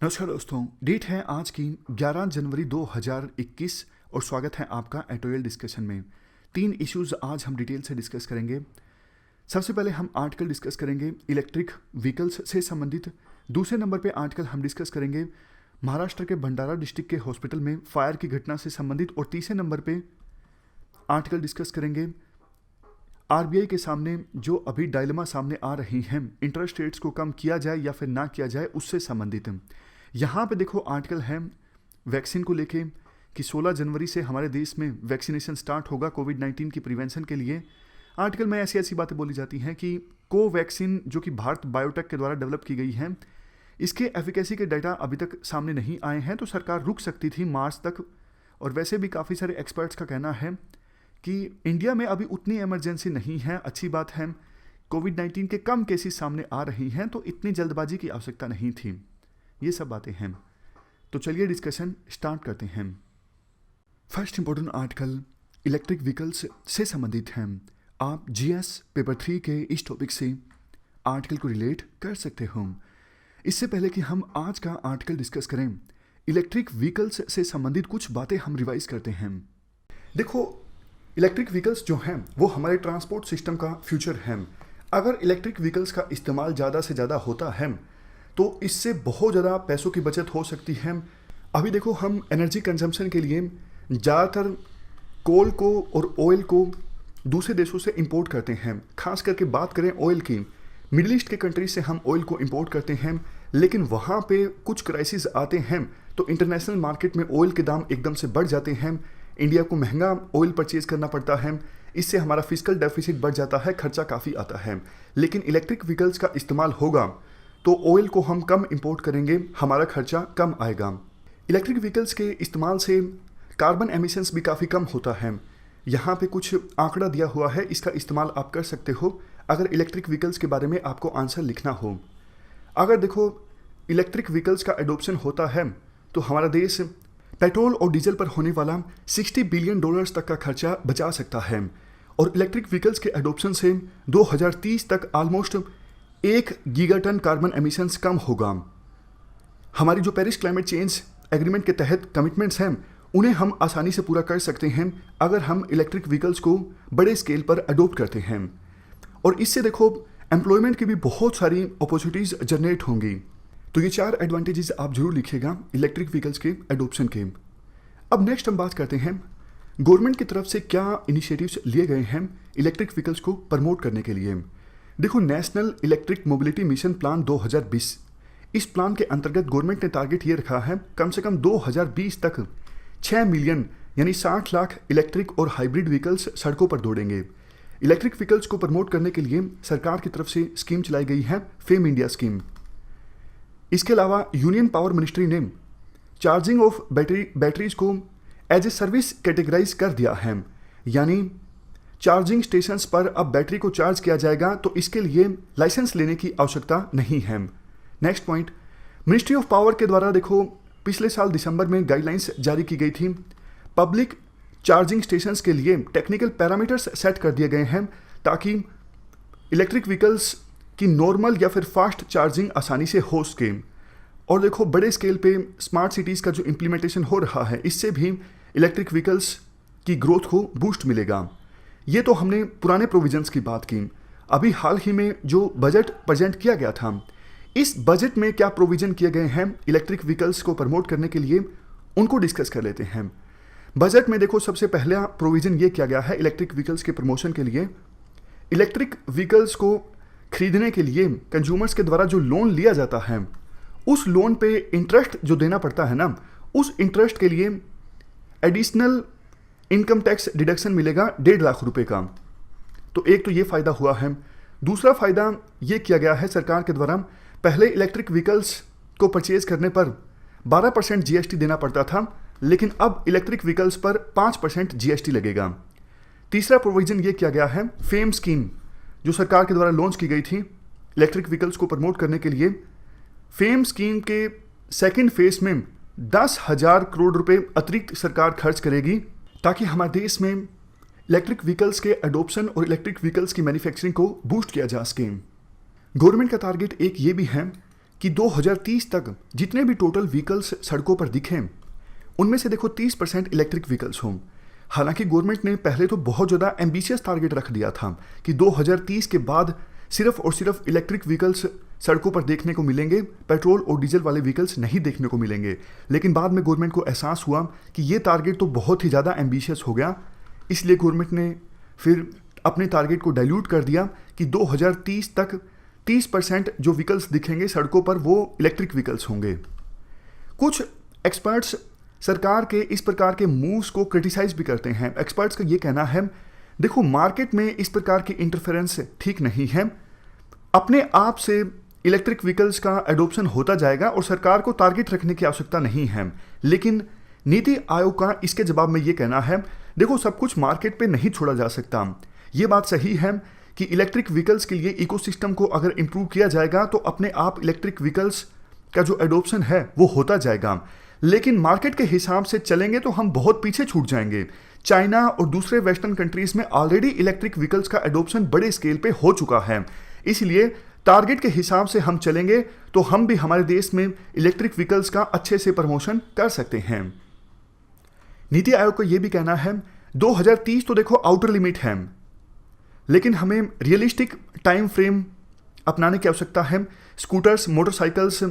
नमस्कार दोस्तों, डेट है आज की 11 जनवरी 2021 और स्वागत है आपका एटोरियल डिस्कशन में। 3 इश्यूज आज हम डिटेल से डिस्कस करेंगे। सबसे पहले हम आर्टिकल डिस्कस करेंगे इलेक्ट्रिक व्हीकल्स से संबंधित। दूसरे नंबर पे आर्टिकल हम डिस्कस करेंगे महाराष्ट्र के भंडारा डिस्ट्रिक्ट के हॉस्पिटल में फायर की घटना से संबंधित। और तीसरे नंबर पे आर्टिकल डिस्कस करेंगे आरबीआई के सामने जो अभी डायलेमा सामने आ रही हैं, इंटरेस्ट रेट्स को कम किया जाए या फिर ना किया जाए, उससे संबंधित। यहाँ पे देखो आर्टिकल है वैक्सीन को लेके कि 16 जनवरी से हमारे देश में वैक्सीनेशन स्टार्ट होगा कोविड-19 की प्रिवेंशन के लिए। आर्टिकल में ऐसी ऐसी बातें बोली जाती हैं कि कोवैक्सीन जो कि भारत बायोटेक के द्वारा डेवलप की गई है, इसके एफिकेसी के डाटा अभी तक सामने नहीं आए हैं, तो सरकार रुक सकती थी मार्च तक। और वैसे भी काफ़ी सारे एक्सपर्ट्स का कहना है कि इंडिया में अभी उतनी इमरजेंसी नहीं है। अच्छी बात है, कोविड-19 के कम केसेस सामने आ रही हैं, तो इतनी जल्दबाजी की आवश्यकता नहीं थी। ये सब बातें हैं, तो चलिए डिस्कशन स्टार्ट करते हैं। First important article electric vehicles से संबंधित है। आप जीएस पेपर 3 के इस टॉपिक से आर्टिकल को रिलेट कर सकते हो। इससे पहले कि हम आज का आर्टिकल डिस्कस करें, इलेक्ट्रिक व्हीकल्स से संबंधित कुछ बातें हम रिवाइज करते हैं। देखो, इलेक्ट्रिक व्हीकल्स जो हैं वो हमारे ट्रांसपोर्ट सिस्टम का फ्यूचर है। अगर इलेक्ट्रिक व्हीकल्स का इस्तेमाल ज़्यादा से ज़्यादा होता है तो इससे बहुत ज़्यादा पैसों की बचत हो सकती है। अभी देखो, हम एनर्जी कंजम्पशन के लिए ज़्यादातर कोल को और ऑयल को दूसरे देशों से इंपोर्ट करते हैं। खास करके बात करें ऑयल की, मिडिल ईस्ट के कंट्री से हम ऑयल को इंपोर्ट करते हैं, लेकिन वहाँ पे कुछ क्राइसिस आते हैं तो इंटरनेशनल मार्केट में ऑयल के दाम एकदम से बढ़ जाते हैं। इंडिया को महंगा ऑयल परचेज करना पड़ता है, इससे हमारा फिजिकल डेफिसिट बढ़ जाता है, खर्चा काफ़ी आता है। लेकिन इलेक्ट्रिक व्हीकल्स का इस्तेमाल होगा तो ऑयल को हम कम इंपोर्ट करेंगे, हमारा खर्चा कम आएगा। इलेक्ट्रिक व्हीकल्स के इस्तेमाल से कार्बन एमिशंस भी काफ़ी कम होता है। यहाँ पे कुछ आंकड़ा दिया हुआ है, इसका इस्तेमाल आप कर सकते हो अगर इलेक्ट्रिक व्हीकल्स के बारे में आपको आंसर लिखना हो। अगर देखो इलेक्ट्रिक व्हीकल्स का एडोप्शन होता है तो हमारा देश पेट्रोल और डीजल पर होने वाला $60 बिलियन तक का खर्चा बचा सकता है। और इलेक्ट्रिक व्हीकल्स के एडोप्शन से 2030 तक ऑलमोस्ट 1 गीगाटन कार्बन एमिशंस कम होगा। हमारी जो पेरिस क्लाइमेट चेंज एग्रीमेंट के तहत कमिटमेंट्स हैं उन्हें हम आसानी से पूरा कर सकते हैं अगर हम इलेक्ट्रिक व्हीकल्स को बड़े स्केल पर अडोप्ट करते हैं। और इससे देखो एम्प्लॉयमेंट की भी बहुत सारी अपॉर्चुनिटीज़ जनरेट होंगी। तो ये 4 एडवांटेजेस आप जरूर लिखिएगा इलेक्ट्रिक व्हीकल्स के एडोप्शन के। अब नेक्स्ट हम बात करते हैं गवर्नमेंट की तरफ से क्या इनिशिएटिव्स लिए गए हैं इलेक्ट्रिक व्हीकल्स को प्रमोट करने के लिए। देखो, national electric mobility mission plan 2020, इस प्लान के अंतर्गत गवर्नमेंट ने टारगेट ये रखा है कम से कम 2020 तक 6 मिलियन यानी 60 लाख इलेक्ट्रिक और हाइब्रिड व्हीकल्स सड़कों पर दौड़ेंगे। इलेक्ट्रिक व्हीकल्स को प्रमोट करने के लिए सरकार की तरफ से स्कीम चलाई गई है, फेम इंडिया स्कीम। इसके अलावा यूनियन पावर मिनिस्ट्री ने चार्जिंग ऑफ बैटरीज को एज ए सर्विस कैटेगराइज कर दिया है, यानी चार्जिंग स्टेशंस पर अब बैटरी को चार्ज किया जाएगा, तो इसके लिए लाइसेंस लेने की आवश्यकता नहीं है। Next point, ministry of power के द्वारा देखो पिछले साल दिसंबर में गाइडलाइंस जारी की गई थी। पब्लिक चार्जिंग स्टेशंस के लिए टेक्निकल पैरामीटर्स सेट कर दिए गए हैं ताकि इलेक्ट्रिक व्हीकल्स कि नॉर्मल या फिर फास्ट चार्जिंग आसानी से हो सके। और देखो, बड़े स्केल पे स्मार्ट सिटीज़ का जो इम्प्लीमेंटेशन हो रहा है, इससे भी इलेक्ट्रिक व्हीकल्स की ग्रोथ को बूस्ट मिलेगा। ये तो हमने पुराने प्रोविजंस की बात की। अभी हाल ही में जो बजट प्रेजेंट किया गया था, इस बजट में क्या प्रोविजन किए गए हैं इलेक्ट्रिक व्हीकल्स को प्रमोट करने के लिए, उनको डिस्कस कर लेते हैं। बजट में देखो सबसे पहला प्रोविजन ये किया गया है इलेक्ट्रिक व्हीकल्स के प्रमोशन के लिए। इलेक्ट्रिक व्हीकल्स को खरीदने के लिए कंज्यूमर्स के द्वारा जो लोन लिया जाता है, उस लोन पे इंटरेस्ट जो देना पड़ता है ना, उस इंटरेस्ट के लिए एडिशनल इनकम टैक्स डिडक्शन मिलेगा 1.5 लाख रुपए का। तो एक तो ये फ़ायदा हुआ है। दूसरा फ़ायदा ये किया गया है सरकार के द्वारा, पहले इलेक्ट्रिक व्हीकल्स को परचेज करने पर 12% जीएसटी देना पड़ता था, लेकिन अब इलेक्ट्रिक व्हीकल्स पर 5% जीएसटी लगेगा। तीसरा प्रोविजन ये किया गया है फेम स्कीम, जो सरकार के द्वारा लॉन्च की गई थी इलेक्ट्रिक व्हीकल्स को प्रमोट करने के लिए। फेम स्कीम के सेकंड फेज में 10,000 करोड़ रुपए अतिरिक्त सरकार खर्च करेगी ताकि हमारे देश में इलेक्ट्रिक व्हीकल्स के एडोप्शन और इलेक्ट्रिक व्हीकल्स की मैन्युफैक्चरिंग को बूस्ट किया जा सके। गवर्नमेंट का टारगेट एक ये भी है कि 2030 तक जितने भी टोटल व्हीकल्स सड़कों पर दिखें उनमें से देखो 30% इलेक्ट्रिक व्हीकल्स हों। हालांकि गवर्नमेंट ने पहले तो बहुत ज़्यादा एम्बिशियस टारगेट रख दिया था कि 2030 के बाद सिर्फ और सिर्फ इलेक्ट्रिक व्हीकल्स सड़कों पर देखने को मिलेंगे, पेट्रोल और डीजल वाले व्हीकल्स नहीं देखने को मिलेंगे। लेकिन बाद में गवर्नमेंट को एहसास हुआ कि ये टारगेट तो बहुत ही ज़्यादा एम्बिशियस हो गया, इसलिए गवर्नमेंट ने फिर अपने टारगेट को डाइल्यूट कर दिया कि 2030 तक 30% जो व्हीकल्स दिखेंगे सड़कों पर वो इलेक्ट्रिक व्हीकल्स होंगे। कुछ एक्सपर्ट्स सरकार के इस प्रकार के मूव्स को क्रिटिसाइज भी करते हैं। एक्सपर्ट्स का ये कहना है, देखो मार्केट में इस प्रकार की इंटरफेरेंस ठीक नहीं है, अपने आप से इलेक्ट्रिक व्हीकल्स का एडोप्शन होता जाएगा और सरकार को टारगेट रखने की आवश्यकता नहीं है। लेकिन नीति आयोग का इसके जवाब में ये कहना है, देखो सब कुछ मार्केट पे नहीं छोड़ा जा सकता। ये बात सही है कि इलेक्ट्रिक व्हीकल्स के लिए इकोसिस्टम को अगर इम्प्रूव किया जाएगा तो अपने आप इलेक्ट्रिक व्हीकल्स का जो एडोप्शन है वो होता जाएगा। लेकिन मार्केट के हिसाब से चलेंगे तो हम बहुत पीछे छूट जाएंगे। चाइना और दूसरे वेस्टर्न कंट्रीज में ऑलरेडी इलेक्ट्रिक व्हीकल्स का एडोप्शन बड़े स्केल पे हो चुका है। इसलिए टारगेट के हिसाब से हम चलेंगे तो हम भी हमारे देश में इलेक्ट्रिक व्हीकल्स का अच्छे से प्रमोशन कर सकते हैं। नीति आयोग का यह भी कहना है 2030 तो देखो आउटर लिमिट है, लेकिन हमें रियलिस्टिक टाइम फ्रेम अपनाने की आवश्यकता है। स्कूटर्स, मोटरसाइकिल्स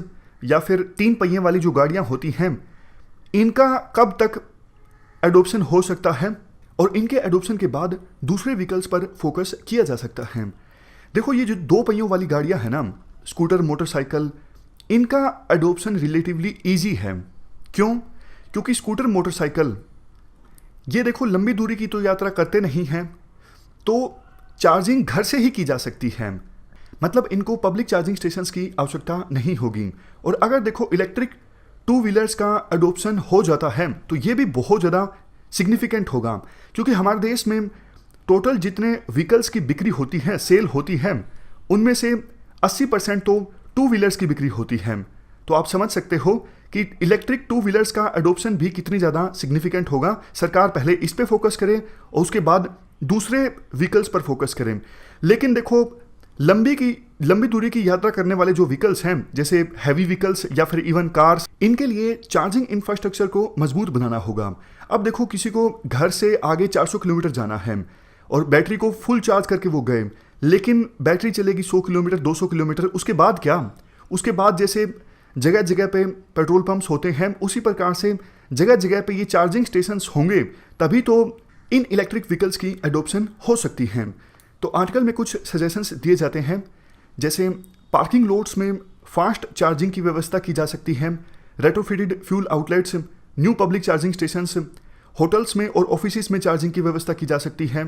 या फिर 3 पहिए वाली जो गाड़ियां होती हैं इनका कब तक एडोप्शन हो सकता है और इनके एडोप्शन के बाद दूसरे व्हीकल्स पर फोकस किया जा सकता है। देखो ये जो 2 पहियों वाली गाड़ियां हैं ना, स्कूटर, मोटरसाइकिल, इनका एडोप्शन रिलेटिवली ईजी है। क्यों? क्योंकि स्कूटर, मोटरसाइकिल ये देखो लंबी दूरी की तो यात्रा करते नहीं हैं, तो चार्जिंग घर से ही की जा सकती है। मतलब इनको पब्लिक चार्जिंग स्टेशंस की आवश्यकता नहीं होगी। और अगर देखो इलेक्ट्रिक 2 व्हीलर्स का एडोप्शन हो जाता है तो ये भी बहुत ज़्यादा सिग्निफिकेंट होगा, क्योंकि हमारे देश में टोटल जितने व्हीकल्स की बिक्री होती है, सेल होती है, उनमें से 80% तो 2 व्हीलर्स की बिक्री होती है। तो आप समझ सकते हो कि इलेक्ट्रिक 2 व्हीलर्स का एडोप्शन भी कितनी ज़्यादा सिग्निफिकेंट होगा। सरकार पहले इस पे फोकस करे और उसके बाद दूसरे व्हीकल्स पर फोकस करें। लेकिन देखो लंबी दूरी की यात्रा करने वाले जो व्हीकल्स हैं, जैसे हैवी व्हीकल्स या फिर इवन कार्स, इनके लिए चार्जिंग इंफ्रास्ट्रक्चर को मजबूत बनाना होगा। अब देखो किसी को घर से आगे 400 किलोमीटर जाना है और बैटरी को फुल चार्ज करके वो गए, लेकिन बैटरी चलेगी 100 किलोमीटर, 200 किलोमीटर, उसके बाद क्या? उसके बाद जैसे जगह जगह पे पेट्रोल पंप्स होते हैं, उसी प्रकार से जगह जगह पे ये चार्जिंग स्टेशंस होंगे, तभी तो इन इलेक्ट्रिक व्हीकल्स की एडोप्शन हो सकती है। तो आर्टिकल में कुछ सजेशंस दिए जाते हैं, जैसे पार्किंग लॉट्स में फास्ट चार्जिंग की व्यवस्था की जा सकती है, retrofitted fuel outlets, new public charging stations, hotels में और ऑफिसेस में चार्जिंग की व्यवस्था की जा सकती है,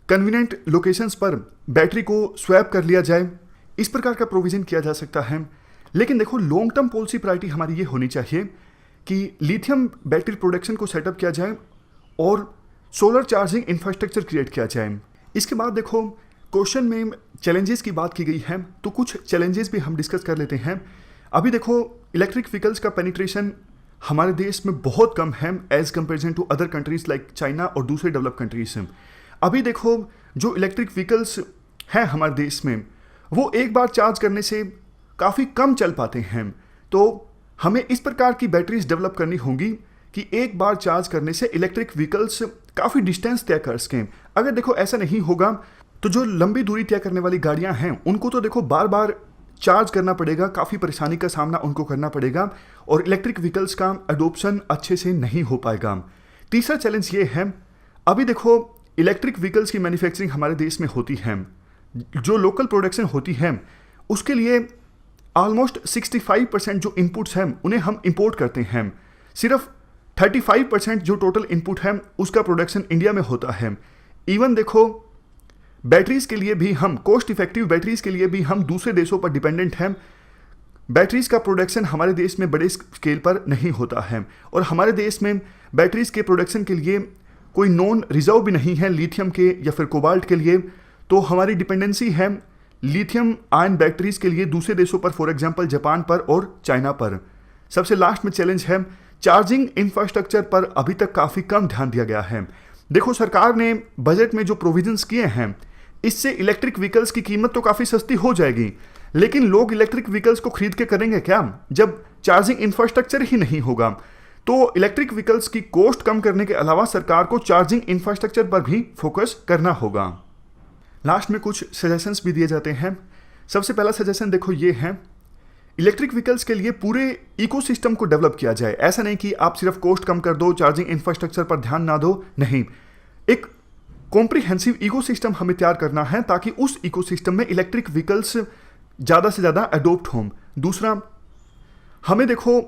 कन्वीनियंट लोकेशंस पर बैटरी को स्वैप कर लिया जाए, इस प्रकार का प्रोविजन किया जा सकता है। लेकिन देखो लॉन्ग टर्म पॉलिसी प्रायोरिटी हमारी ये होनी चाहिए कि लिथियम बैटरी प्रोडक्शन को सेटअप किया जाए और सोलर चार्जिंग इंफ्रास्ट्रक्चर क्रिएट किया जाए। इसके बाद देखो क्वेश्चन में चैलेंजेस की बात की गई है, तो कुछ चैलेंजेस भी हम डिस्कस कर लेते हैं। अभी देखो इलेक्ट्रिक व्हीकल्स का पेनिट्रेशन हमारे देश में बहुत कम है as comparison to other countries like China और दूसरे डेवलप कंट्रीज हैं। अभी देखो जो इलेक्ट्रिक व्हीकल्स हैं हमारे देश में, वो एक बार चार्ज करने से काफ़ी कम चल पाते हैं। तो हमें इस प्रकार की बैटरीज डेवलप करनी होंगी कि एक बार चार्ज करने से इलेक्ट्रिक व्हीकल्स काफ़ी डिस्टेंस तय कर सकें। अगर देखो ऐसा नहीं होगा तो जो लंबी दूरी तय करने वाली गाड़ियां हैं उनको तो देखो बार बार चार्ज करना पड़ेगा, काफ़ी परेशानी का सामना उनको करना पड़ेगा और इलेक्ट्रिक व्हीकल्स का एडोप्शन अच्छे से नहीं हो पाएगा। तीसरा चैलेंज ये है, अभी देखो इलेक्ट्रिक व्हीकल्स की मैन्युफैक्चरिंग हमारे देश में होती है, जो लोकल प्रोडक्शन होती है उसके लिए ऑलमोस्ट 65% जो इनपुट्स हैं उन्हें हम इंपोर्ट करते हैं। सिर्फ 35% जो टोटल इनपुट है उसका प्रोडक्शन इंडिया में होता है। इवन देखो बैटरीज के लिए भी हम कॉस्ट इफेक्टिव बैटरीज के लिए भी हम दूसरे देशों पर डिपेंडेंट हैं। बैटरीज का प्रोडक्शन हमारे देश में बड़े स्केल पर नहीं होता है और हमारे देश में बैटरीज के प्रोडक्शन के लिए कोई नॉन रिजर्व भी नहीं है लिथियम के या फिर कोबाल्ट के लिए। तो हमारी डिपेंडेंसी है लिथियम आयन बैटरीज के लिए दूसरे देशों पर, फॉर एग्जांपल जापान पर और चाइना पर। सबसे लास्ट में चैलेंज है चार्जिंग इंफ्रास्ट्रक्चर पर अभी तक काफ़ी कम ध्यान दिया गया है। देखो सरकार ने बजट में जो प्रोविजंस किए हैं इससे इलेक्ट्रिक व्हीकल्स की कीमत तो काफ़ी सस्ती हो जाएगी, लेकिन लोग इलेक्ट्रिक व्हीकल्स को खरीद के करेंगे क्या जब चार्जिंग इंफ्रास्ट्रक्चर ही नहीं होगा? तो इलेक्ट्रिक व्हीकल्स की कॉस्ट कम करने के अलावा सरकार को चार्जिंग इंफ्रास्ट्रक्चर पर भी फोकस करना होगा। लास्ट में कुछ सजेशंस भी दिए जाते हैं। सबसे पहला सजेशन देखो ये है, इलेक्ट्रिक व्हीकल्स के लिए पूरे इकोसिस्टम को डेवलप किया जाए। ऐसा नहीं कि आप सिर्फ कॉस्ट कम कर दो, चार्जिंग इंफ्रास्ट्रक्चर पर ध्यान ना दो, नहीं, एक कॉम्प्रिहेंसिव इकोसिस्टम हमें तैयार करना है ताकि उस इकोसिस्टम में इलेक्ट्रिक व्हीकल्स ज़्यादा से ज़्यादा अडोप्ट हों। दूसरा, हमें देखो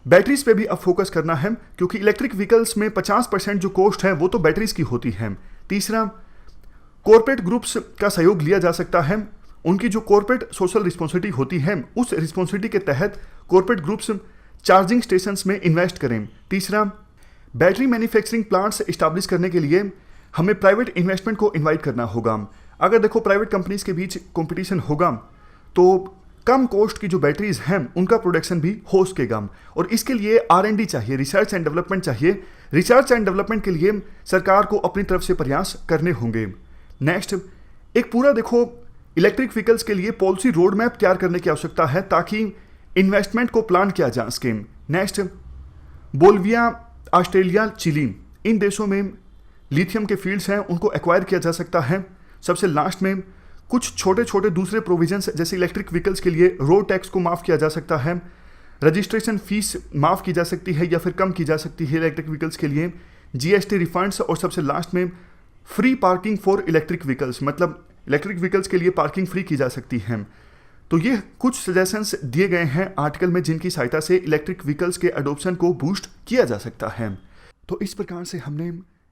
बैटरीज पे भी अब फोकस करना है क्योंकि इलेक्ट्रिक व्हीकल्स में 50% जो कॉस्ट है वो तो बैटरीज की होती है। तीसरा, कॉर्पोरेट ग्रुप्स का सहयोग लिया जा सकता है। उनकी जो कॉर्पोरेट सोशल रिस्पॉन्सिबिलिटी होती है उस रिस्पॉन्सिबिलिटी के तहत कॉर्पोरेट ग्रुप्स चार्जिंग स्टेशंस में इन्वेस्ट करें। तीसरा, बैटरी मैन्युफैक्चरिंग प्लांट्स इस्टेब्लिश करने के लिए हमें प्राइवेट इन्वेस्टमेंट को इन्वाइट करना होगा। अगर देखो प्राइवेट कंपनीज के बीच कंपटीशन होगा तो कम कॉस्ट की जो बैटरीज हैं उनका प्रोडक्शन भी हो सकेगा और इसके लिए R&D चाहिए, रिसर्च एंड डेवलपमेंट चाहिए। रिसर्च एंड डेवलपमेंट के लिए सरकार को अपनी तरफ से प्रयास करने होंगे। नेक्स्ट, एक पूरा देखो इलेक्ट्रिक व्हीकल्स के लिए पॉलिसी रोड मैप तैयार करने की आवश्यकता है ताकि इन्वेस्टमेंट को प्लान किया जा सके। नेक्स्ट, बोलिविया, ऑस्ट्रेलिया, चिली, इन देशों में लिथियम के फील्ड्स हैं, उनको एक्वायर किया जा सकता है। सबसे लास्ट में कुछ छोटे छोटे दूसरे प्रोविजंस जैसे इलेक्ट्रिक व्हीकल्स के लिए रोड टैक्स को माफ़ किया जा सकता है, रजिस्ट्रेशन फीस माफ़ की जा सकती है या फिर कम की जा सकती है इलेक्ट्रिक व्हीकल्स के लिए, GST रिफंड्स, और सबसे लास्ट में free parking for electric vehicles, मतलब इलेक्ट्रिक व्हीकल्स के लिए पार्किंग फ्री की जा सकती है। तो ये कुछ सजेशंस दिए गए हैं आर्टिकल में जिनकी सहायता से इलेक्ट्रिक व्हीकल्स के अडोप्शन को बूस्ट किया जा सकता है। तो इस प्रकार से हमने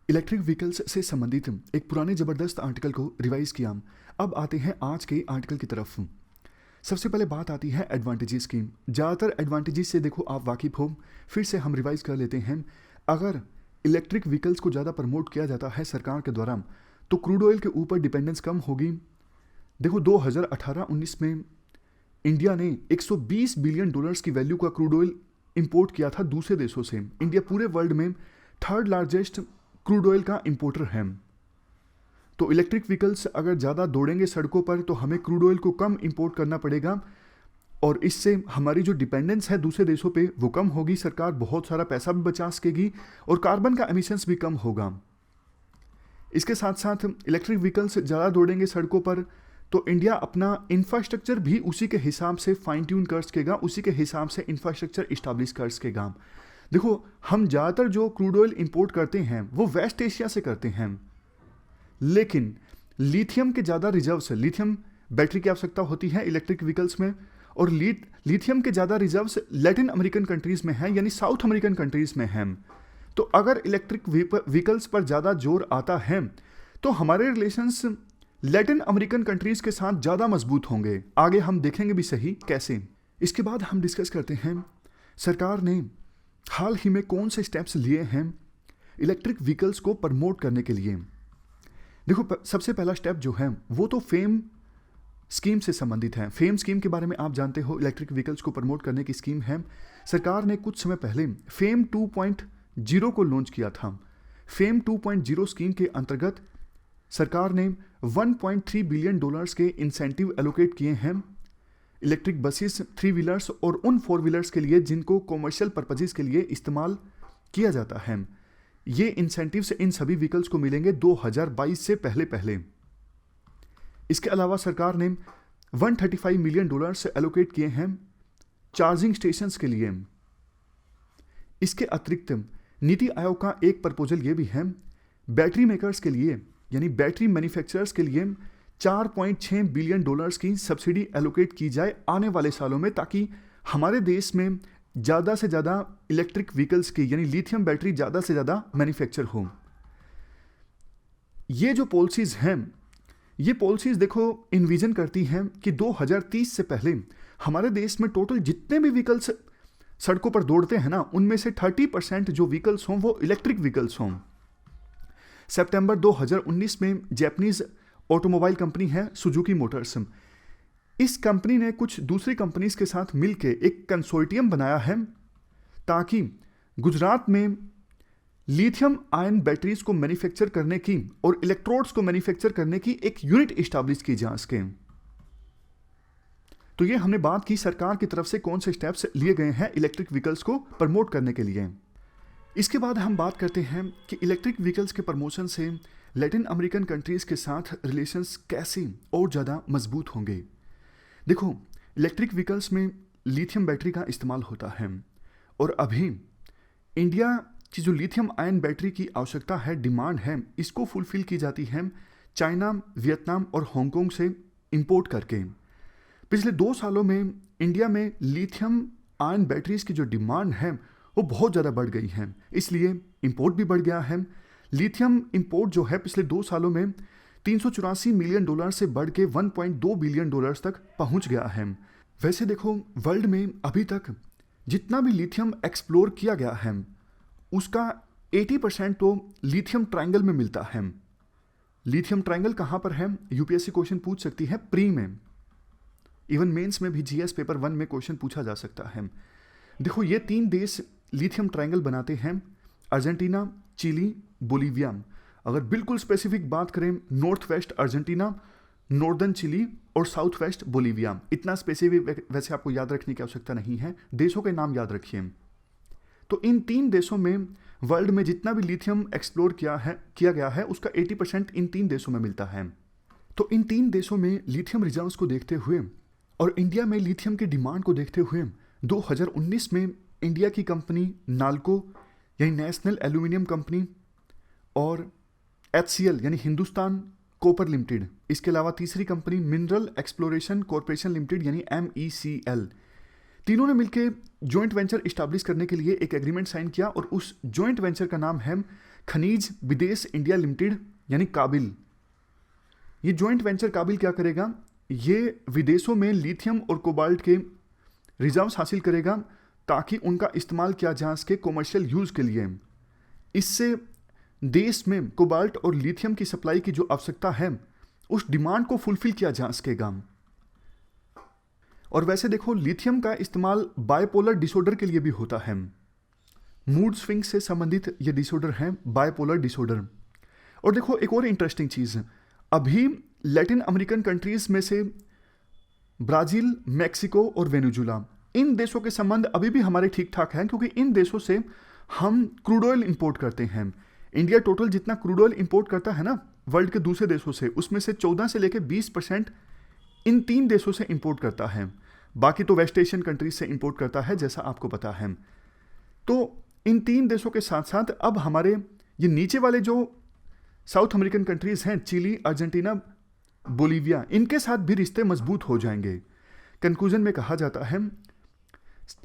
इलेक्ट्रिक व्हीकल्स से संबंधित एक पुराने ज़बरदस्त आर्टिकल को रिवाइज किया। अब आते हैं आज के आर्टिकल की तरफ। सबसे पहले बात आती है एडवांटेजेस की। ज़्यादातर एडवांटेजेस से देखो आप वाकिफ़ हो, फिर से हम रिवाइज कर लेते हैं। अगर इलेक्ट्रिक व्हीकल्स को ज़्यादा प्रमोट किया जाता है सरकार के द्वारा तो क्रूड ऑयल के ऊपर डिपेंडेंस कम होगी। देखो 2018-19 में इंडिया ने 120 बिलियन डॉलर्स की वैल्यू का क्रूड ऑयल इंपोर्ट किया था दूसरे देशों से। इंडिया पूरे वर्ल्ड में थर्ड लार्जेस्ट क्रूड ऑयल का इंपोर्टर है। तो इलेक्ट्रिक व्हीकल्स अगर ज़्यादा दौड़ेंगे सड़कों पर तो हमें क्रूड ऑयल को कम इंपोर्ट करना पड़ेगा और इससे हमारी जो डिपेंडेंस है दूसरे देशों पे वो कम होगी। सरकार बहुत सारा पैसा भी बचा सकेगी और कार्बन का एमिशंस भी कम होगा। इसके साथ साथ इलेक्ट्रिक व्हीकल्स ज़्यादा दौड़ेंगे सड़कों पर तो इंडिया अपना इंफ्रास्ट्रक्चर भी उसी के हिसाब से फाइन ट्यून कर सकेगा, उसी के हिसाब से इंफ्रास्ट्रक्चर इस्टेब्लिश कर सकेगा। देखो हम ज़्यादातर जो क्रूड ऑयल इंपोर्ट करते हैं वो वेस्ट एशिया से करते हैं, लेकिन लिथियम के ज़्यादा रिजर्व्स, लिथियम बैटरी की आवश्यकता होती है इलेक्ट्रिक व्हीकल्स में, और लिथियम के ज़्यादा रिजर्व्स लैटिन अमेरिकन कंट्रीज़ में हैं, यानी साउथ अमेरिकन कंट्रीज़ में हैं। तो अगर इलेक्ट्रिक व्हीकल्स पर ज़्यादा जोर आता है तो हमारे रिलेशंस लैटिन अमेरिकन कंट्रीज़ के साथ ज़्यादा मजबूत होंगे। आगे हम देखेंगे भी सही कैसे। इसके बाद हम डिस्कस करते हैं सरकार ने हाल ही में कौन से स्टेप्स लिए हैं इलेक्ट्रिक व्हीकल्स को प्रमोट करने के लिए। देखो सबसे पहला स्टेप जो है वो तो फेम स्कीम से संबंधित है। फेम स्कीम के बारे में आप जानते हो, इलेक्ट्रिक व्हीकल्स को प्रमोट करने की स्कीम है। सरकार ने कुछ समय पहले फेम 2.0 को लॉन्च किया था। फेम 2.0 स्कीम के अंतर्गत सरकार ने 1.3 बिलियन डॉलर्स के इंसेंटिव एलोकेट किए हैं इलेक्ट्रिक बसेस, 3 व्हीलर्स और उन 4 व्हीलर्स के लिए जिनको कॉमर्शियल पर्पजेज के लिए इस्तेमाल किया जाता है। ये इंसेंटिव्स इन सभी व्हीकल्स को मिलेंगे 2022 से पहले। इसके अलावा सरकार ने 135 मिलियन डॉलर्स एलोकेट किए हैं चार्जिंग स्टेशंस के लिए। इसके अतिरिक्त नीति आयोग का एक प्रपोजल ये भी है बैटरी मेकर्स के लिए, यानी बैटरी मैन्युफैक्चरर्स के लिए 4.6 बिलियन डॉलर्स की सब्सिडी एलोकेट की जाए आने वाले सालों में, ताकि हमारे देश में ज़्यादा से ज़्यादा इलेक्ट्रिक व्हीकल्स की यानी लिथियम बैटरी ज़्यादा से ज़्यादा मैन्युफैक्चर हो। ये जो पॉलिसीज़ हैं, ये पॉलिसीज़ देखो इन्विजन करती हैं कि 2030 से पहले हमारे देश में टोटल जितने भी व्हीकल्स सड़कों पर दौड़ते हैं ना, उनमें से 30% जो व्हीकल्स हों वो इलेक्ट्रिक व्हीकल्स हों। सितंबर 2019 में जापानीज ऑटोमोबाइल कंपनी है सुजुकी मोटर्स, इस कंपनी ने कुछ दूसरी कंपनीज के साथ मिलकर एक कंसोर्टियम बनाया है ताकि गुजरात में लिथियम आयन बैटरीज को मैन्युफैक्चर करने की और इलेक्ट्रोड्स को मैन्युफैक्चर करने की एक यूनिट इस्टेब्लिश की जा सके। तो ये हमने बात की सरकार की तरफ से कौन से स्टेप्स लिए गए हैं इलेक्ट्रिक व्हीकल्स को प्रमोट करने के लिए। इसके बाद हम बात करते हैं कि इलेक्ट्रिक व्हीकल्स के प्रमोशन से लैटिन अमेरिकन कंट्रीज़ के साथ रिलेशंस कैसे और ज़्यादा मजबूत होंगे। देखो, इलेक्ट्रिक व्हीकल्स में लिथियम बैटरी का इस्तेमाल होता है और अभी इंडिया की जो लिथियम आयन बैटरी की आवश्यकता है, डिमांड है, इसको फुलफिल की जाती है चाइना, वियतनाम और हांगकांग से इंपोर्ट करके। पिछले 2 सालों में इंडिया में लिथियम आयन बैटरीज की जो डिमांड है वो बहुत ज़्यादा बढ़ गई है, इसलिए इंपोर्ट भी बढ़ गया है। लिथियम इंपोर्ट जो है पिछले 2 सालों में $384 मिलियन से बढ़ के $1.2 बिलियन तक पहुंच गया है। वैसे देखो, वर्ल्ड में अभी तक जितना भी लिथियम एक्सप्लोर किया गया है उसका 80% तो लिथियम ट्रायंगल में मिलता है। लिथियम ट्रायंगल कहाँ पर है, यूपीएससी क्वेश्चन पूछ सकती है प्री में, इवन मेंस में भी जीएस पेपर 1 में क्वेश्चन पूछा जा सकता है। देखो, ये 3 देश लिथियम ट्रायंगल बनाते हैं, अर्जेंटीना, चिली, बोलीविया। अगर बिल्कुल स्पेसिफिक बात करें, north west Argentina, northern Chile और साउथ वेस्ट बोलीविया। इतना स्पेसिफिक वैसे आपको याद रखने की आवश्यकता नहीं है, देशों के नाम याद रखिए। तो इन 3 देशों में वर्ल्ड में जितना भी लिथियम एक्सप्लोर किया गया है उसका 80% इन 3 देशों में मिलता है। तो इन 3 देशों में लिथियम रिजर्व्स को देखते हुए और इंडिया में लिथियम की डिमांड को देखते हुए 2019 में इंडिया की कंपनी नाल्को यानी नेशनल एल्यूमिनियम कंपनी और HCL यानी हिंदुस्तान कॉपर लिमिटेड, इसके अलावा तीसरी company mineral exploration corporation limited यानी MECL, तीनों ने मिलकर जॉइंट वेंचर इस्टेब्लिश करने के लिए एक एग्रीमेंट साइन किया और उस जॉइंट वेंचर का नाम है खनिज विदेश इंडिया लिमिटेड यानी काबिल। ये जॉइंट वेंचर काबिल क्या करेगा, ये विदेशों में लिथियम और कोबाल्ट के रिजर्व्स हासिल करेगा ताकि उनका इस्तेमाल किया जा सके कॉमर्शियल यूज़ के लिए। इससे देश में कोबाल्ट और लिथियम की सप्लाई की जो आवश्यकता है उस डिमांड को फुलफिल किया जा सकेगा। और वैसे देखो, लिथियम का इस्तेमाल बायपोलर डिसऑर्डर के लिए भी होता है। मूड स्विंग से संबंधित ये डिसऑर्डर है बायपोलर डिसऑर्डर। और देखो, एक और इंटरेस्टिंग चीज़, अभी लैटिन अमेरिकन कंट्रीज में से ब्राज़ील, मैक्सिको और वेनेजुला, इन देशों के संबंध अभी भी हमारे ठीक ठाक हैं क्योंकि इन देशों से हम क्रूड ऑयल इंपोर्ट करते हैं। इंडिया टोटल जितना क्रूड ऑयल इंपोर्ट करता है ना वर्ल्ड के दूसरे देशों से, उसमें से 14 से लेकर 20% इन 3 देशों से इंपोर्ट करता है। बाकी तो वेस्ट एशियन कंट्रीज से इंपोर्ट करता है, जैसा आपको पता है। तो इन 3 देशों के साथ साथ अब हमारे ये नीचे वाले जो साउथ अमेरिकन कंट्रीज हैं, चिली, अर्जेंटीना, बोलीविया, इनके साथ भी रिश्ते मजबूत हो जाएंगे। कंक्लूजन में कहा जाता है,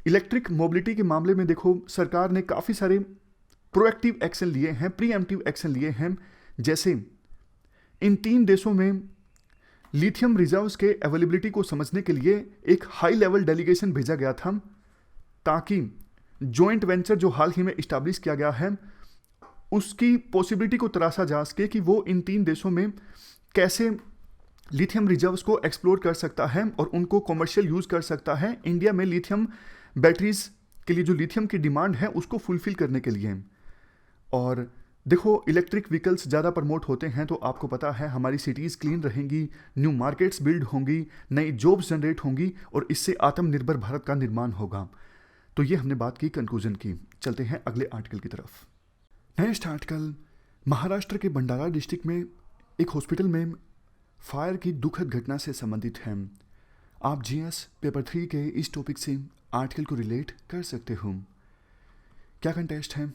इलेक्ट्रिक मोबिलिटी के मामले में देखो, सरकार ने काफ़ी सारे प्रोएक्टिव एक्शन लिए हैं, प्रीएम्प्टिव एक्शन लिए हैं। जैसे इन 3 देशों में लिथियम रिजर्व्स के अवेलेबिलिटी को समझने के लिए एक हाई लेवल डेलीगेशन भेजा गया था ताकि जॉइंट वेंचर जो हाल ही में इस्टेब्लिश किया गया है उसकी पॉसिबिलिटी को तराशा जा सके कि वो इन 3 देशों में कैसे लिथियम रिजर्व्स को एक्सप्लोर कर सकता है और उनको कॉमर्शियल यूज़ कर सकता है इंडिया में लिथियम बैटरीज के लिए जो लिथियम की डिमांड है उसको फुलफिल करने के लिए। और देखो, इलेक्ट्रिक व्हीकल्स ज़्यादा प्रमोट होते हैं तो आपको पता है हमारी सिटीज़ क्लीन रहेंगी, न्यू मार्केट्स बिल्ड होंगी, नई जॉब्स जनरेट होंगी और इससे आत्मनिर्भर भारत का निर्माण होगा। तो ये हमने बात की, कंक्लूजन की। चलते हैं अगले आर्टिकल की तरफ। नेक्स्ट आर्टिकल महाराष्ट्र के भंडारा डिस्ट्रिक्ट में एक हॉस्पिटल में फायर की दुखद घटना से संबंधित है। आप जीएस पेपर 3 के इस टॉपिक से आर्टिकल को रिलेट कर सकते हो। क्या कंटेस्ट है,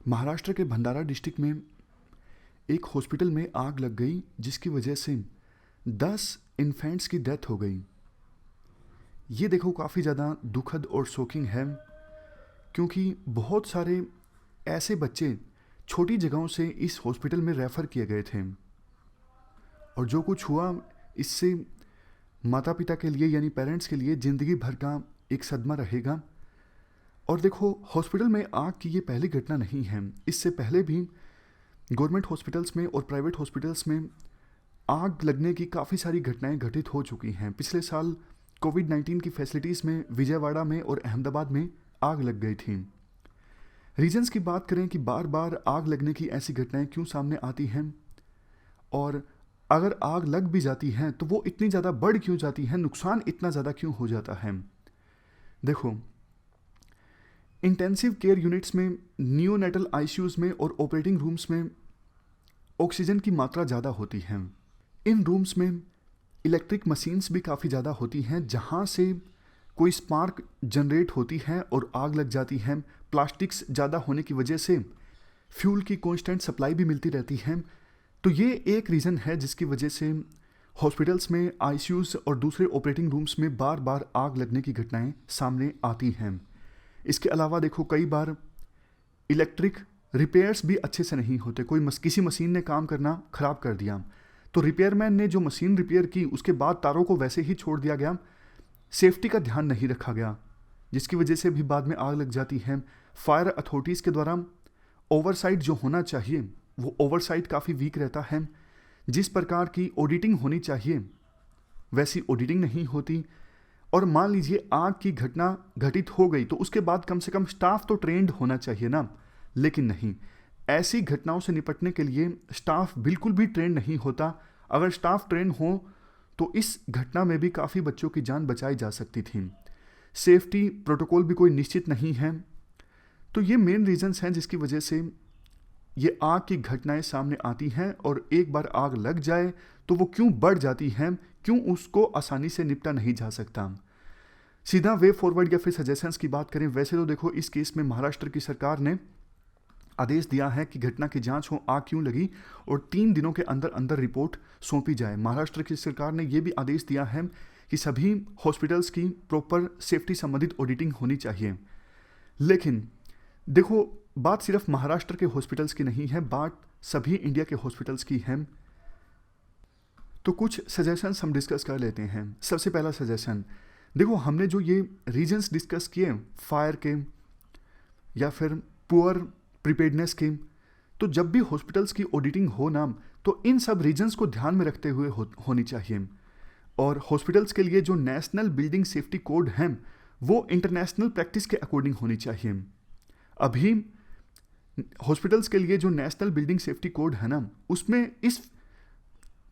महाराष्ट्र के भंडारा डिस्ट्रिक्ट में एक हॉस्पिटल में आग लग गई जिसकी वजह से 10 इन्फेंट्स की डेथ हो गई। ये देखो काफ़ी ज़्यादा दुखद और शॉकिंग है क्योंकि बहुत सारे ऐसे बच्चे छोटी जगहों से इस हॉस्पिटल में रेफ़र किए गए थे और जो कुछ हुआ इससे माता पिता के लिए यानी पेरेंट्स के लिए ज़िंदगी भर का एक सदमा रहेगा। और देखो, हॉस्पिटल में आग की ये पहली घटना नहीं है, इससे पहले भी गवर्नमेंट हॉस्पिटल्स में और प्राइवेट हॉस्पिटल्स में आग लगने की काफ़ी सारी घटनाएं घटित हो चुकी हैं। पिछले साल कोविड-19 की फैसिलिटीज़ में विजयवाड़ा में और अहमदाबाद में आग लग गई थी। रीजंस की बात करें कि बार बार आग लगने की ऐसी घटनाएं क्यों सामने आती हैं और अगर आग लग भी जाती है तो वो इतनी ज़्यादा बढ़ क्यों जाती है, नुकसान इतना ज़्यादा क्यों हो जाता है। देखो, इंटेंसिव केयर यूनिट्स में, नियोनेटल आईसीयूज़ में और ऑपरेटिंग रूम्स में ऑक्सीजन की मात्रा ज़्यादा होती है। इन रूम्स में इलेक्ट्रिक मशीन्स भी काफ़ी ज़्यादा होती हैं, जहाँ से कोई स्पार्क जनरेट होती है और आग लग जाती है। प्लास्टिक्स ज़्यादा होने की वजह से फ्यूल की कांस्टेंट सप्लाई भी मिलती रहती है। तो ये एक रीज़न है जिसकी वजह से हॉस्पिटल्स में, आईसीयूज़ और दूसरे ऑपरेटिंग रूम्स में बार बार आग लगने की घटनाएं सामने आती हैं। इसके अलावा देखो, कई बार इलेक्ट्रिक रिपेयर्स भी अच्छे से नहीं होते। किसी मशीन ने काम करना ख़राब कर दिया, तो रिपेयरमैन ने जो मशीन रिपेयर की उसके बाद तारों को वैसे ही छोड़ दिया गया, सेफ्टी का ध्यान नहीं रखा गया, जिसकी वजह से भी बाद में आग लग जाती है। फायर अथॉरिटीज़ के द्वारा ओवरसाइट जो होना चाहिए वो ओवरसाइट काफ़ी वीक रहता है। जिस प्रकार की ऑडिटिंग होनी चाहिए वैसी ऑडिटिंग नहीं होती। और मान लीजिए आग की घटना घटित हो गई तो उसके बाद कम से कम स्टाफ तो ट्रेंड होना चाहिए ना, लेकिन नहीं। ऐसी घटनाओं से निपटने के लिए स्टाफ बिल्कुल भी ट्रेंड नहीं होता। अगर स्टाफ ट्रेंड हो तो इस घटना में भी काफ़ी बच्चों की जान बचाई जा सकती थी। सेफ्टी प्रोटोकॉल भी कोई निश्चित नहीं है। तो ये मेन रीजंस हैं जिसकी वजह से ये आग की घटनाएं सामने आती हैं। और एक बार आग लग जाए तो वो क्यों बढ़ जाती है, क्यों उसको आसानी से निपटा नहीं जा सकता। सीधा वे फॉरवर्ड या फिर सजेशंस की बात करें, वैसे तो देखो इस केस में महाराष्ट्र की सरकार ने आदेश दिया है कि घटना की जांच हो, आग क्यों लगी, और 3 दिनों के अंदर अंदर रिपोर्ट सौंपी जाए। महाराष्ट्र की सरकार ने यह भी आदेश दिया है कि सभी हॉस्पिटल्स की प्रॉपर सेफ्टी संबंधित ऑडिटिंग होनी चाहिए। लेकिन देखो, बात सिर्फ महाराष्ट्र के हॉस्पिटल्स की नहीं है, बात सभी इंडिया के हॉस्पिटल्स की है। तो कुछ सजेशंस हम डिस्कस कर लेते हैं। सबसे पहला सजेशन, देखो हमने जो ये रीजंस डिस्कस किए फायर के या फिर पुअर प्रिपेयर्डनेस के, तो जब भी हॉस्पिटल्स की ऑडिटिंग हो ना, तो इन सब रीजंस को ध्यान में रखते हुए होनी चाहिए। और हॉस्पिटल्स के लिए जो नेशनल बिल्डिंग सेफ्टी कोड हैं वो इंटरनेशनल प्रैक्टिस के अकॉर्डिंग होनी चाहिए। अभी हॉस्पिटल्स के लिए जो नेशनल बिल्डिंग सेफ्टी कोड है ना, उसमें इस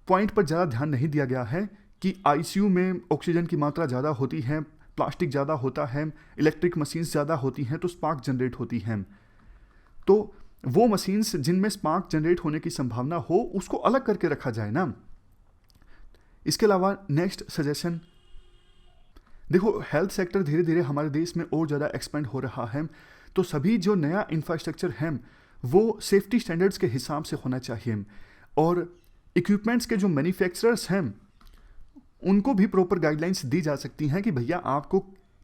पॉइंट पर ज़्यादा ध्यान नहीं दिया गया है कि आईसीयू में ऑक्सीजन की मात्रा ज़्यादा होती है, प्लास्टिक ज़्यादा होता है, इलेक्ट्रिक मशीन्स ज़्यादा होती हैं तो स्पार्क जनरेट होती हैं। तो वो मशीन्स जिनमें स्पार्क जनरेट होने की संभावना हो उसको अलग करके रखा जाए ना। इसके अलावा नेक्स्ट सजेशन, देखो हेल्थ सेक्टर धीरे धीरे हमारे देश में और ज़्यादा एक्सपेंड हो रहा है, तो सभी जो नया इंफ्रास्ट्रक्चर है वो सेफ्टी स्टैंडर्ड्स के हिसाब से होना चाहिए। और इक्विपमेंट्स के जो मैन्युफैक्चरर्स हैं उनको भी प्रॉपर गाइडलाइंस दी जा सकती हैं कि भैया आपको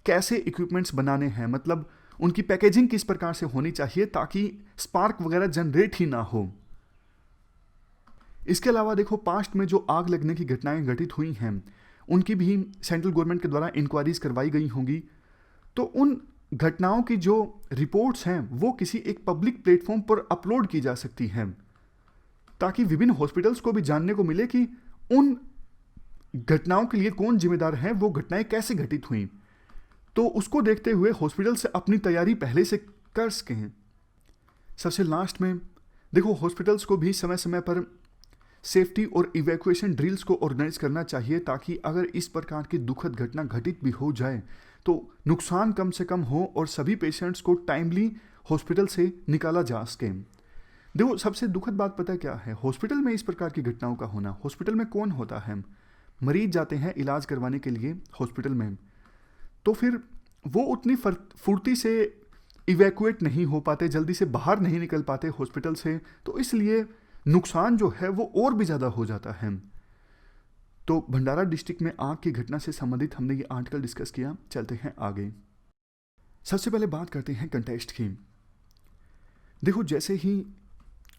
कैसे इक्विपमेंट्स बनाने हैं, मतलब उनकी पैकेजिंग किस प्रकार से होनी चाहिए ताकि स्पार्क वगैरह जनरेट ही ना हो। इसके अलावा देखो, पास्ट में जो आग लगने की घटनाएं घटित हुई हैं उनकी भी सेंट्रल गवर्नमेंट के द्वारा इंक्वायरीज करवाई गई होंगी। तो उन घटनाओं की जो रिपोर्ट्स हैं वो किसी एक पब्लिक प्लेटफॉर्म पर अपलोड की जा सकती हैं ताकि विभिन्न हॉस्पिटल्स को भी जानने को मिले कि उन घटनाओं के लिए कौन जिम्मेदार है, वो घटनाएं कैसे घटित हुई। तो उसको देखते हुए हॉस्पिटल से अपनी तैयारी पहले से कर सकें। सबसे लास्ट में देखो, हॉस्पिटल्स को भी समय समय पर सेफ्टी और इवैक्यूएशन ड्रिल्स को ऑर्गेनाइज करना चाहिए ताकि अगर इस प्रकार की दुखद घटना घटित भी हो जाए तो नुकसान कम से कम हो और सभी पेशेंट्स को टाइमली हॉस्पिटल से निकाला जा सके। देखो सबसे दुखद बात पता क्या है, हॉस्पिटल में इस प्रकार की घटनाओं का होना। हॉस्पिटल में कौन होता है, मरीज जाते हैं इलाज करवाने के लिए हॉस्पिटल में, तो फिर वो उतनी फुर्ती से इवैक्यूएट नहीं हो पाते, जल्दी से बाहर नहीं निकल पाते हॉस्पिटल से, तो इसलिए नुकसान जो है वो और भी ज़्यादा हो जाता है। तो भंडारा डिस्ट्रिक्ट में आग की घटना से संबंधित हमने ये आर्टिकल डिस्कस किया। चलते हैं आगे। सबसे पहले बात करते हैं कंटेस्ट की। देखो जैसे ही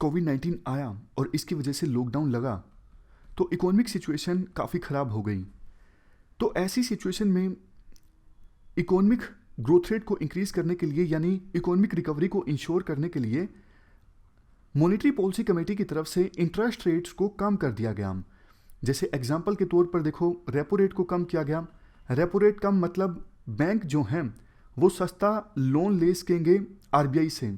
कोविड-19 आया और इसकी वजह से लॉकडाउन लगा तो इकोनॉमिक सिचुएशन काफ़ी ख़राब हो गई। तो ऐसी सिचुएशन में इकोनॉमिक ग्रोथ रेट को इंक्रीज़ करने के लिए, यानी इकोनॉमिक रिकवरी को इंश्योर करने के लिए मॉनेटरी पॉलिसी कमेटी की तरफ से इंटरेस्ट रेट्स को कम कर दिया गया। जैसे एग्जांपल के तौर पर देखो, रेपो रेट को कम किया गया। रेपो रेट कम मतलब बैंक जो हैं वो सस्ता लोन ले सकेंगे आरबीआई से।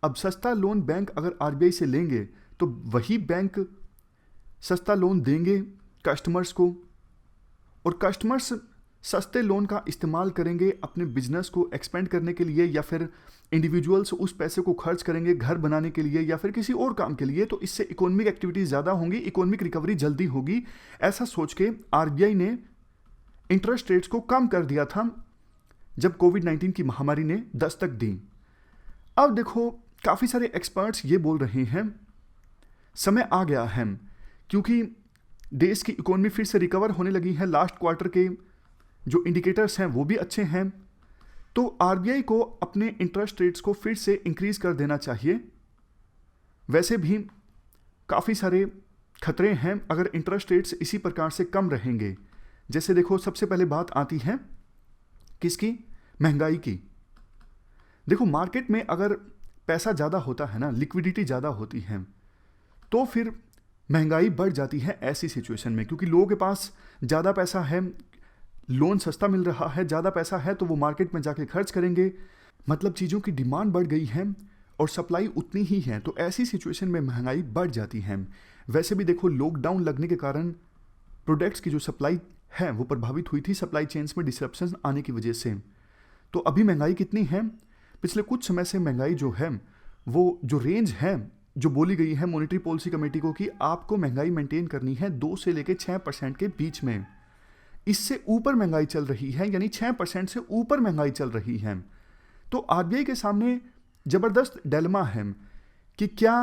अब सस्ता लोन बैंक अगर आरबीआई से लेंगे तो वही बैंक सस्ता लोन देंगे कस्टमर्स को, और कस्टमर्स सस्ते लोन का इस्तेमाल करेंगे अपने बिजनेस को एक्सपेंड करने के लिए, या फिर इंडिविजुअल्स उस पैसे को खर्च करेंगे घर बनाने के लिए या फिर किसी और काम के लिए, तो इससे इकोनॉमिक एक्टिविटीज ज़्यादा होंगी, इकोनॉमिक रिकवरी जल्दी होगी। ऐसा सोच के आरबीआई ने इंटरेस्ट रेट्स को कम कर दिया था जब कोविड-19 की महामारी ने दस्तक दी। अब देखो काफ़ी सारे एक्सपर्ट्स ये बोल रहे हैं समय आ गया है, क्योंकि देश की इकोनॉमी फिर से रिकवर होने लगी है, लास्ट क्वार्टर के जो इंडिकेटर्स हैं वो भी अच्छे हैं, तो आरबीआई को अपने इंटरेस्ट रेट्स को फिर से इंक्रीज कर देना चाहिए। वैसे भी काफ़ी सारे खतरे हैं अगर इंटरेस्ट रेट्स इसी प्रकार से कम रहेंगे। जैसे देखो सबसे पहले बात आती है किसकी, महंगाई की। देखो मार्केट में अगर पैसा ज़्यादा होता है ना, लिक्विडिटी ज़्यादा होती है, तो फिर महंगाई बढ़ जाती है ऐसी सिचुएशन में, क्योंकि लोगों के पास ज़्यादा पैसा है, लोन सस्ता मिल रहा है, ज़्यादा पैसा है तो वो मार्केट में जाके खर्च करेंगे, मतलब चीज़ों की डिमांड बढ़ गई है और सप्लाई उतनी ही है, तो ऐसी सिचुएशन में महंगाई बढ़ जाती है। वैसे भी देखो लॉकडाउन लगने के कारण प्रोडक्ट्स की जो सप्लाई है वो प्रभावित हुई थी, सप्लाई चेन्स में डिसरप्शन आने की वजह से। तो अभी महंगाई कितनी है, पिछले कुछ समय से महंगाई जो है वो जो रेंज है जो बोली गई है मॉनेटरी पॉलिसी कमेटी को कि आपको महंगाई मेंटेन करनी है 2 से लेकर 6% के बीच में, इससे ऊपर महंगाई चल रही है, यानी 6% से ऊपर महंगाई चल रही है। तो आरबीआई के सामने जबरदस्त डिलेमा है कि क्या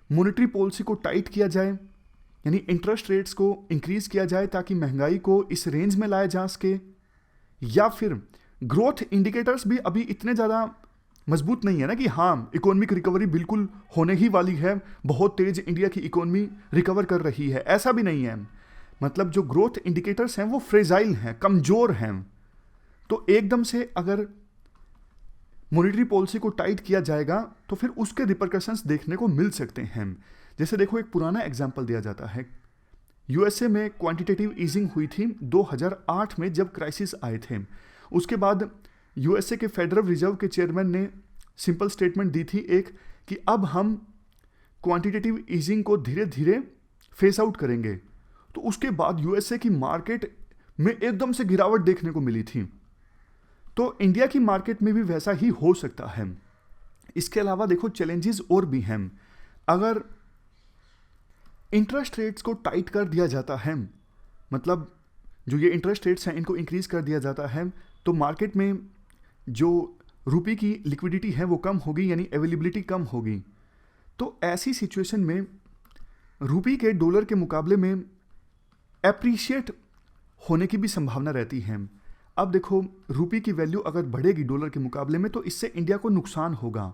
मॉनेटरी पॉलिसी को टाइट किया जाए, यानी इंटरेस्ट रेट्स को इंक्रीज किया जाए ताकि महंगाई को इस रेंज में लाया जा सके, या फिर ग्रोथ इंडिकेटर्स भी अभी इतने ज़्यादा मजबूत नहीं है ना कि हाँ इकोनॉमिक रिकवरी बिल्कुल होने ही वाली है, बहुत तेज इंडिया की इकोनॉमी रिकवर कर रही है, ऐसा भी नहीं है। मतलब जो ग्रोथ इंडिकेटर्स हैं वो फ्रेजाइल हैं, कमज़ोर हैं। तो एकदम से अगर मॉनेटरी पॉलिसी को टाइट किया जाएगा तो फिर उसके रिपरकशंस देखने को मिल सकते हैं। जैसे देखो एक पुराना एग्जाम्पल दिया जाता है, यूएसए में क्वांटिटेटिव ईजिंग हुई थी 2008 में जब क्राइसिस आए थे। उसके बाद यूएसए के फेडरल रिजर्व के चेयरमैन ने सिंपल स्टेटमेंट दी थी एक कि अब हम क्वांटिटेटिव ईजिंग को धीरे धीरे फेस आउट करेंगे। तो उसके बाद यूएसए की मार्केट में एकदम से गिरावट देखने को मिली थी। तो इंडिया की मार्केट में भी वैसा ही हो सकता है। इसके अलावा देखो चैलेंजेस और भी हैं। अगर इंटरेस्ट रेट्स को टाइट कर दिया जाता है, मतलब जो ये इंटरेस्ट रेट्स हैं इनको इंक्रीज कर दिया जाता है, तो मार्केट में जो रुपये की लिक्विडिटी है वो कम होगी, यानी अवेलेबिलिटी कम होगी। तो ऐसी सिचुएशन में रुपये के डॉलर के मुकाबले में एप्रिशिएट होने की भी संभावना रहती है। अब देखो रुपये की वैल्यू अगर बढ़ेगी डॉलर के मुकाबले में तो इससे इंडिया को नुकसान होगा।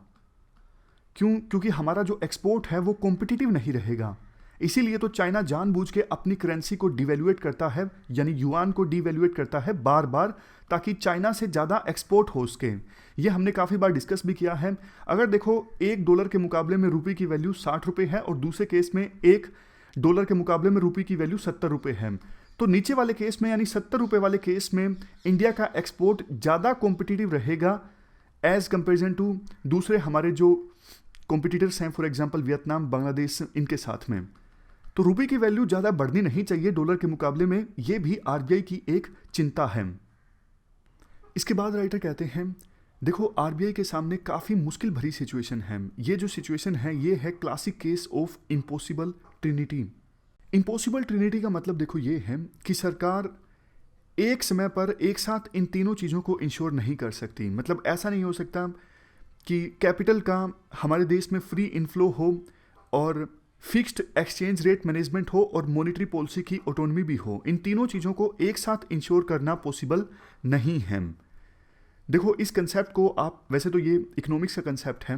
क्योंकि हमारा जो एक्सपोर्ट है वो कॉम्पिटिटिव नहीं रहेगा। इसीलिए तो चाइना जानबूझ के अपनी करेंसी को डिवैल्यूएट करता है, यानी युआन को डिवैल्यूएट करता है बार बार, ताकि चाइना से ज़्यादा एक्सपोर्ट हो सके। ये हमने काफ़ी बार डिस्कस भी किया है। अगर देखो $1 के मुकाबले में रुपये की वैल्यू 60 रुपये है और दूसरे केस में $1 के मुकाबले में रुपये की वैल्यू 70 रुपये है, तो नीचे वाले केस में यानी 70 रुपये वाले केस में इंडिया का एक्सपोर्ट ज़्यादा कॉम्पिटिटिव रहेगा एज कंपेरिजन टू दूसरे हमारे जो कॉम्पिटिटर्स हैं, फॉर एग्जाम्पल वियतनाम, बांग्लादेश, इनके साथ में। तो रुपये की वैल्यू ज़्यादा बढ़नी नहीं चाहिए डॉलर के मुकाबले में, ये भी आरबीआई की एक चिंता है। इसके बाद राइटर कहते हैं देखो आरबीआई के सामने काफ़ी मुश्किल भरी सिचुएशन है। ये जो सिचुएशन है ये है classic case of impossible Trinity. Impossible Trinity का मतलब देखो ये है कि सरकार एक समय पर एक साथ इन तीनों चीज़ों को इंश्योर नहीं कर सकती। मतलब ऐसा नहीं हो सकता कि कैपिटल का हमारे देश में फ्री इनफ्लो हो और फिक्स्ड एक्सचेंज रेट मैनेजमेंट हो और मॉनेटरी पॉलिसी की ऑटोनॉमी भी हो। इन तीनों चीज़ों को एक साथ इंश्योर करना पॉसिबल नहीं है। देखो इस कंसेप्ट को आप, वैसे तो ये इकोनॉमिक्स का कंसेप्ट है,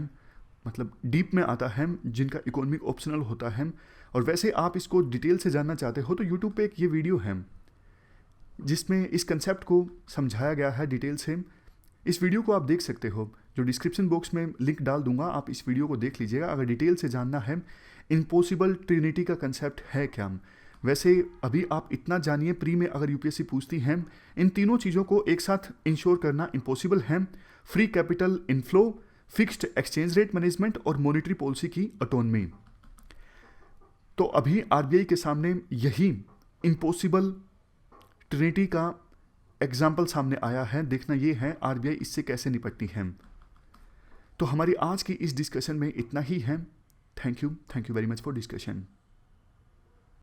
मतलब डीप में आता है, जिनका इकोनॉमिक ऑप्शनल होता है, और वैसे आप इसको डिटेल से जानना चाहते हो तो यूट्यूब पे एक ये वीडियो है जिसमें इस कंसेप्ट को समझाया गया है डिटेल से। इस वीडियो को आप देख सकते हो, जो डिस्क्रिप्शन बॉक्स में लिंक डाल दूंगा, आप इस वीडियो को देख लीजिएगा अगर डिटेल से जानना है इम्पॉसिबल ट्रिनिटी का कंसेप्ट है क्या। वैसे अभी आप इतना जानिए, प्री में अगर यूपीएससी पूछती है इन तीनों चीज़ों को एक साथ इंश्योर करना इम्पॉसिबल है। Free capital inflow, fixed exchange rate management और मॉनेटरी पॉलिसी की ऑटोनॉमी। तो अभी आरबीआई के सामने यही इम्पॉसिबल ट्रिनिटी का एग्जाम्पल सामने आया है। देखना ये है आरबीआई इससे कैसे निपटती है। तो हमारी आज की इस डिस्कशन में इतना ही है। Thank you very much for discussion.